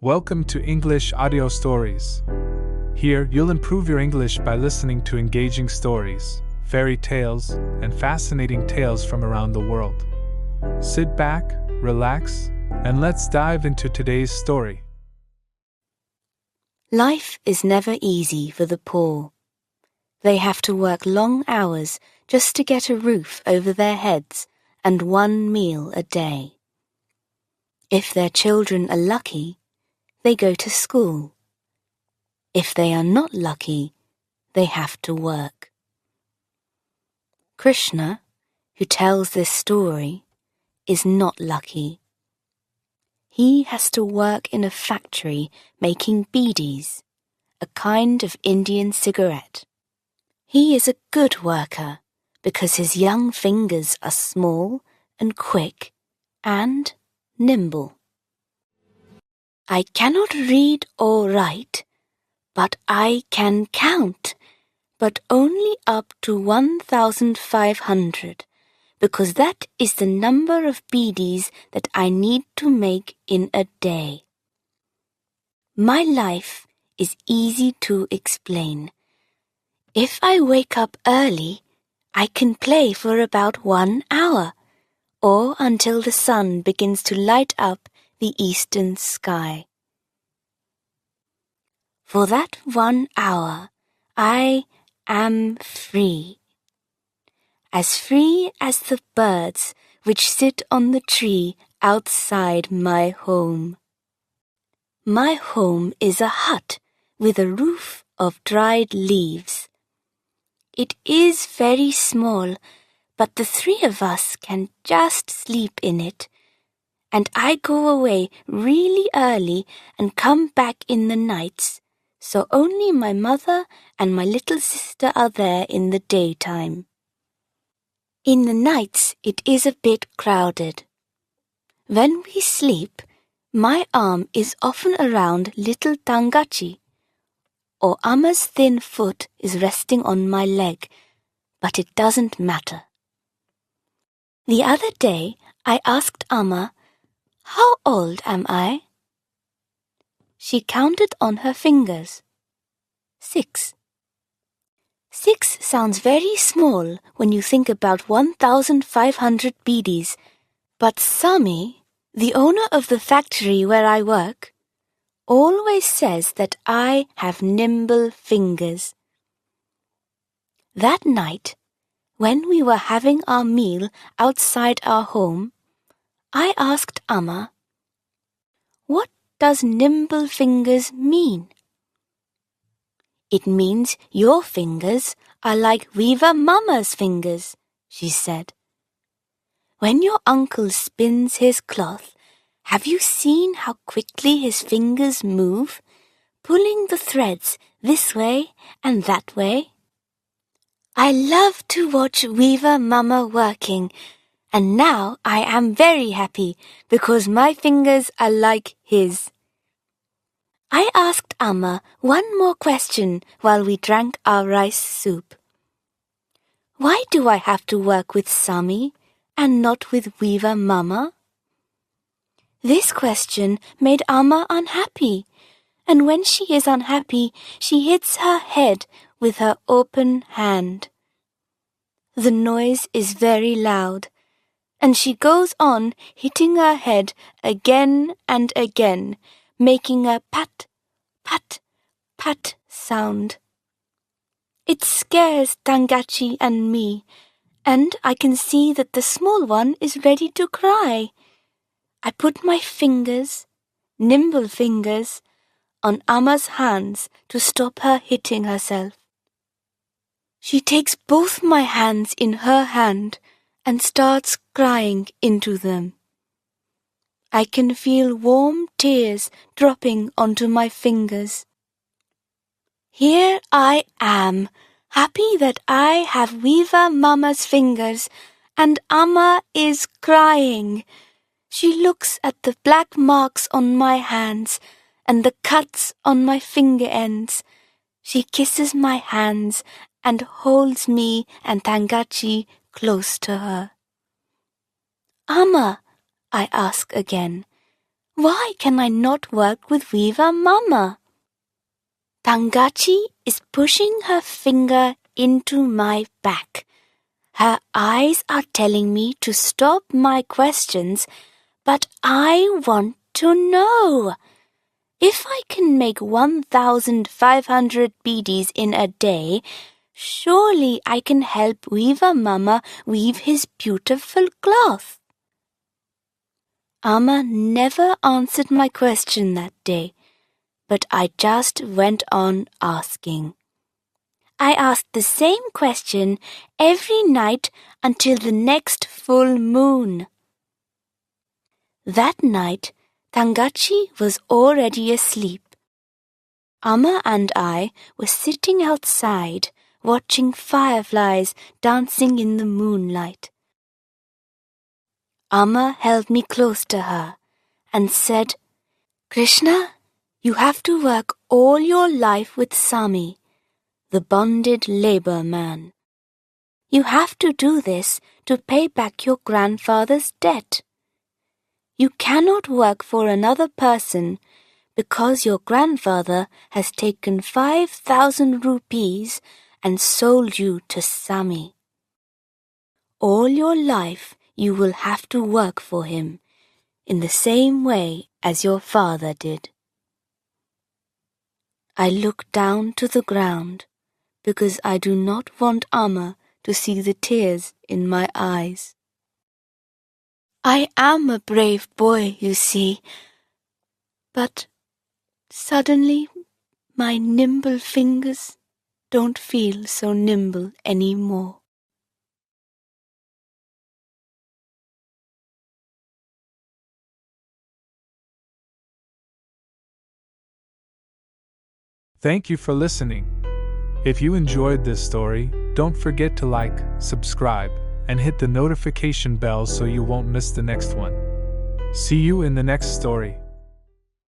Welcome to English Audio Stories. Here, you'll improve your English by listening to engaging stories, fairy tales, and fascinating tales from around the world. Sit back, relax, and let's dive into today's story. Life is never easy for the poor. They have to work long hours just to get a roof over their heads and one meal a day. If their children are lucky, they go to school. If they are not lucky, they have to work. Krishna, who tells this story, is not lucky. He has to work in a factory making beedis, a kind of Indian cigarette. He is a good worker because his young fingers are small and quick and nimble. I cannot read or write, but I can count, but only up to 1,500, because that is the number of beedis that I need to make in a day. My life is easy to explain. If I wake up early, I can play for about 1 hour, or until the sun begins to light up the eastern sky. For that 1 hour, I am free. As free as the birds which sit on the tree outside my home. My home is a hut with a roof of dried leaves. It is very small, but the three of us can just sleep in it. And I go away really early and come back in the nights, so only my mother and my little sister are there in the daytime. In the nights it is a bit crowded. When we sleep, my arm is often around little Tangachi, or Amma's thin foot is resting on my leg, but it doesn't matter. The other day I asked Amma, "How old am I?" She counted on her fingers. 6. 6 sounds very small when you think about 1,500 beedis, but Sami, the owner of the factory where I work, always says that I have nimble fingers. That night, when we were having our meal outside our home, I asked Amma, "What does nimble fingers mean?" "It means your fingers are like Weaver Mama's fingers," she said. "When your uncle spins his cloth, have you seen how quickly his fingers move, pulling the threads this way and that way? I love to watch Weaver Mama working, and now I am very happy because my fingers are like his." I asked Amma one more question while we drank our rice soup. "Why do I have to work with Sami and not with Weaver Mama?" This question made Amma unhappy, and when she is unhappy, she hits her head with her open hand. The noise is very loud, and she goes on hitting her head again and again, making a pat, pat, pat sound. It scares Tangachi and me, and I can see that the small one is ready to cry. I put my fingers, nimble fingers, on Amma's hands to stop her hitting herself. She takes both my hands in her hand and starts crying into them. I can feel warm tears dropping onto my fingers. Here I am, happy that I have Weaver Mama's fingers, and Amma is crying. She looks at the black marks on my hands and the cuts on my finger ends. She kisses my hands and holds me and Tangachi close to her. "Amma," I ask again, Why can I not work with Viva Mama? Tangachi is pushing her finger into my back. Her eyes are telling me to stop my questions, but I want to know. If I can make 1,500 beads in a day, surely I can help Weaver Mama weave his beautiful cloth. Amma never answered my question that day, but I just went on asking. I asked the same question every night until the next full moon. That night, Tangachi was already asleep. Amma and I were sitting outside watching fireflies dancing in the moonlight. Amma held me close to her and said, "Krishna, you have to work all your life with Sami, the bonded labor man. You have to do this to pay back your grandfather's debt. You cannot work for another person because your grandfather has taken 5,000 rupees and sold you to Sami. All your life you will have to work for him in the same way as your father did." I looked down to the ground because I do not want Amma to see the tears in my eyes. I am a brave boy, you see, but suddenly my nimble fingers don't feel so nimble anymore. Thank you for listening. If you enjoyed this story, don't forget to like, subscribe, and hit the notification bell so you won't miss the next one. See you in the next story.